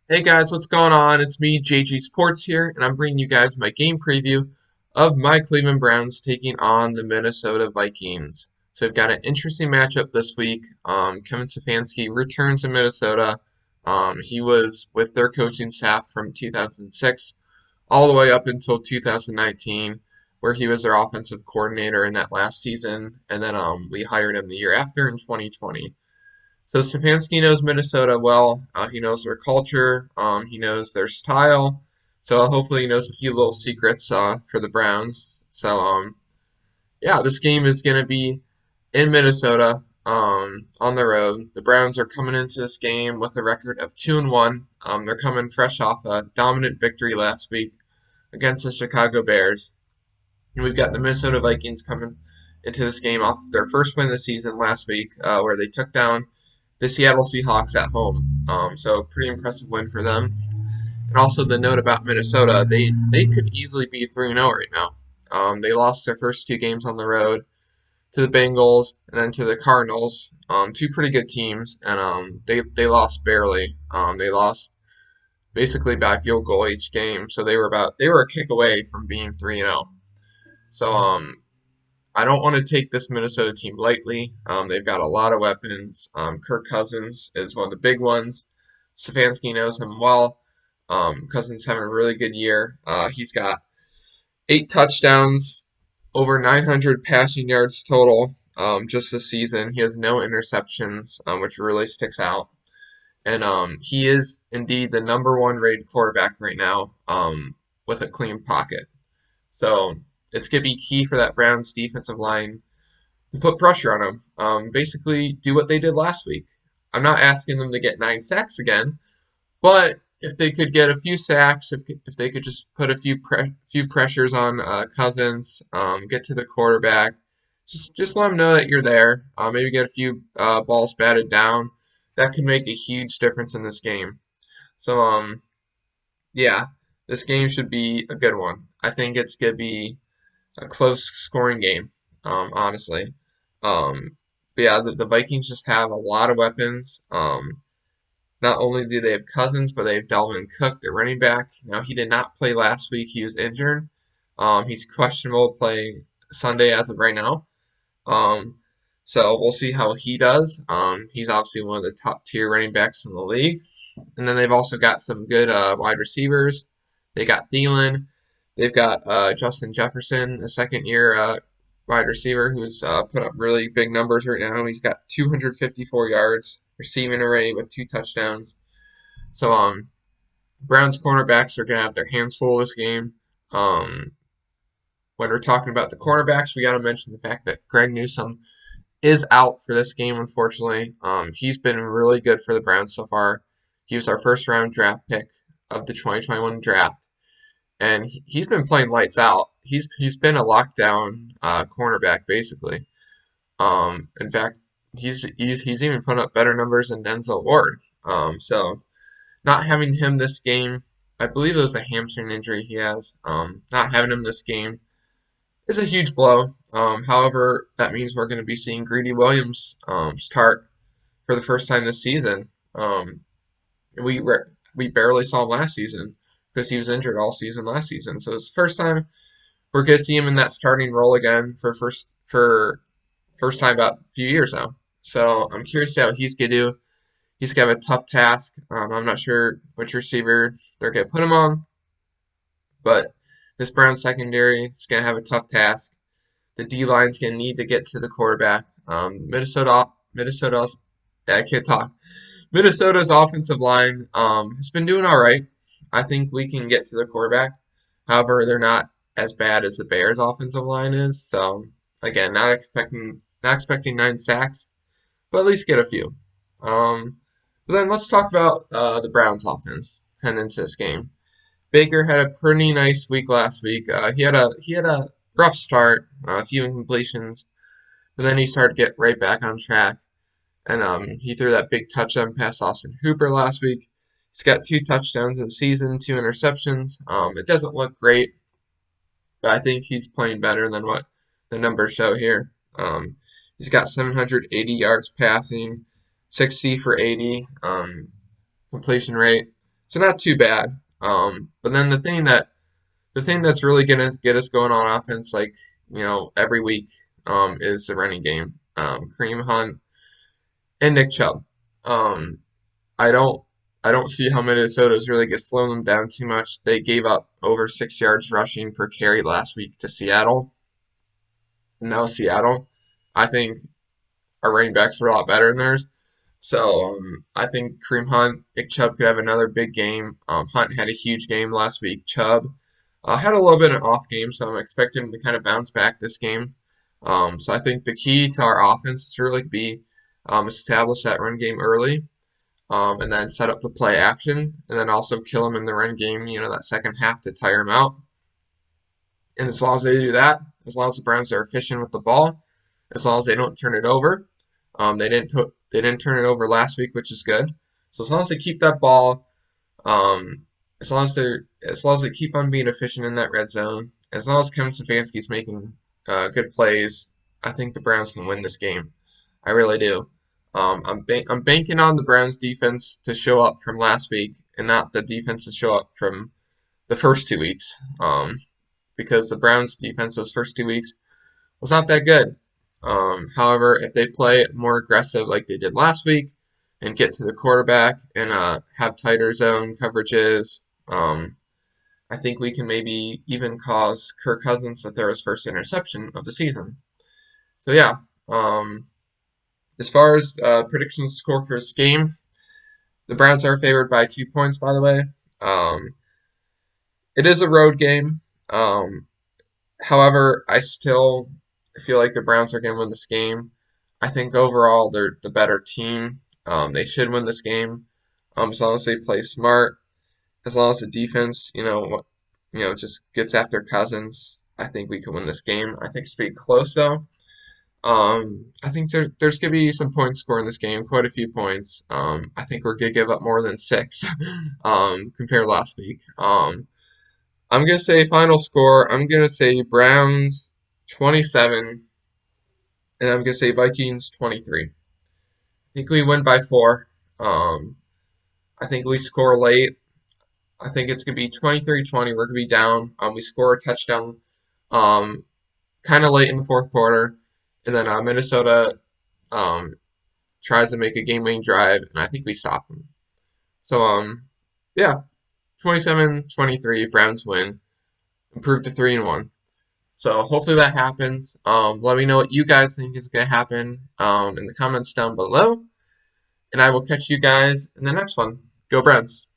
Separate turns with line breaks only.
Hey guys, what's going on? It's me, JG Sports here, and I'm bringing you guys my game preview of my Cleveland Browns taking on the Minnesota Vikings. So we've got an interesting matchup this week. Kevin Stefanski returns to Minnesota. He was with their coaching staff from 2006 all the way up until 2019, where he was their offensive coordinator in that last season, and then we hired him the year after in 2020. So Stefanski knows Minnesota well. He knows their culture. He knows their style. So hopefully he knows a few little secrets for the Browns. So yeah, this game is going to be in Minnesota on the road. The Browns are coming into this game with a record of 2-1. They're coming fresh off a dominant victory last week against the Chicago Bears. And we've got the Minnesota Vikings coming into this game off their first win of the season last week, where they took down the Seattle Seahawks at home. So pretty impressive win for them. And also the note about Minnesota, they could easily be 3-0 right now. They lost their first two games on the road to the Bengals and then to the Cardinals. Two pretty good teams, and they lost barely. They lost basically by field goal each game, so they were a kick away from being 3-0. So I don't want to take this Minnesota team lightly. They've got a lot of weapons. Kirk Cousins is one of the big ones. Stefanski knows him well. Cousins having a really good year. He's got 8 touchdowns, over 900 passing yards total just this season. He has no interceptions, which really sticks out. And he is indeed the number one rated quarterback right now with a clean pocket. So it's going to be key for that Browns defensive line to put pressure on them. Basically, do what they did last week. I'm not asking them to get 9 sacks again, but if they could get a few sacks, if they could just put a few pressures on Cousins, get to the quarterback, just let them know that you're there. Maybe get a few balls batted down. That could make a huge difference in this game. So yeah, this game should be a good one. I think it's gonna be a close scoring game, honestly. But yeah, the Vikings just have a lot of weapons. Not only do they have Cousins, but they have Dalvin Cook, their running back. Now, he did not play last week. He was injured. He's questionable to play Sunday as of right now. Um, so we'll see how he does. He's obviously one of the top tier running backs in the league. And then they've also got some good wide receivers. They got Thielen. They've got Justin Jefferson, a second year wide receiver who's put up really big numbers right now. He's got 254 yards receiving array with 2 touchdowns. So Browns cornerbacks are going to have their hands full this game. Um, when we're talking about the cornerbacks, we got to mention the fact that Greg Newsome is out for this game, unfortunately. He's been really good for the Browns so far. He was our first round draft pick of the 2021 draft, and he's been playing lights out. He's been a lockdown cornerback basically. In fact, he's even put up better numbers than Denzel Ward. So not having him this game, I believe it was a hamstring injury he has. Not having him this game is a huge blow. However, that means we're going to be seeing Greedy Williams start for the first time this season. We we barely saw him last season because he was injured all season last season. So it's the first time we're going to see him in that starting role again for first time about a few years now. So I'm curious to see how he's going to do. He's going to have a tough task. I'm not sure which receiver they're going to put him on, but this Brown secondary is going to have a tough task. The D line's going to need to get to the quarterback. Minnesota's, yeah, I can't talk. Minnesota's offensive line has been doing all right. I think we can get to the quarterback. However, they're not as bad as the Bears' offensive line is. So again, not expecting 9 sacks, but at least get a few. But then let's talk about the Browns' offense heading into this game. Baker had a pretty nice week last week. He had a rough start, a few incompletions, but then he started to get right back on track. And he threw that big touchdown pass to Austin Hooper last week. He's got 2 touchdowns in the season, 2 interceptions. It doesn't look great, but I think he's playing better than what the numbers show here. He's got 780 yards passing, 60 for 80 completion rate. So not too bad. But then the thing that's really gonna get us going on offense, like every week, is the running game. Kareem Hunt and Nick Chubb. Um, I don't I don't see how Minnesota's really gonna slow them down too much. They gave up over 6 yards rushing per carry last week to Seattle. And now Seattle, I think our running backs are a lot better than theirs. So I think Kareem Hunt, Nick Chubb could have another big game. Hunt had a huge game last week. Chubb had a little bit of an off game, so I'm expecting him to kind of bounce back this game. So I think the key to our offense is to really be establish that run game early, and then set up the play action, and then also kill him in the run game. That second half to tire him out. And as long as they do that, as long as the Browns are efficient with the ball, as long as they don't turn it over, they didn't turn it over last week, which is good. So as long as they keep that ball, um, as long as they keep on being efficient in that red zone, as long as Kevin Stefanski's making good plays, I think the Browns can win this game. I really do. I'm banking on the Browns defense to show up from last week and not the defense to show up from the first 2 weeks. Because the Browns defense those first 2 weeks was not that good. However, if they play more aggressive like they did last week and get to the quarterback and have tighter zone coverages, I think we can maybe even cause Kirk Cousins to throw his first interception of the season. So yeah, as far as predictions score for this game, the Browns are favored by 2 points. By the way, um, it is a road game. Um, However, I still feel like the Browns are going to win this game. I think overall they're the better team. They should win this game, as long as they play smart, as long as the defense, just gets after Cousins. I think we can win this game. I think it's pretty close though. I think there's going to be some points scored in this game, quite a few points. I think we're going to give up more than six, compared to last week. I'm gonna say final score. I'm gonna say Browns 27, and I'm gonna say Vikings 23. I think we win by 4. Um, I think we score late. I think it's gonna be 23-20. We're gonna be down. We score a touchdown, um, kind of late in the fourth quarter, and then Minnesota um, tries to make a game-winning drive, and I think we stop them. So yeah, 27-23. Browns win, improve to 3-1. So hopefully that happens. Let me know what you guys think is going to happen in the comments down below. And I will catch you guys in the next one. Go Browns!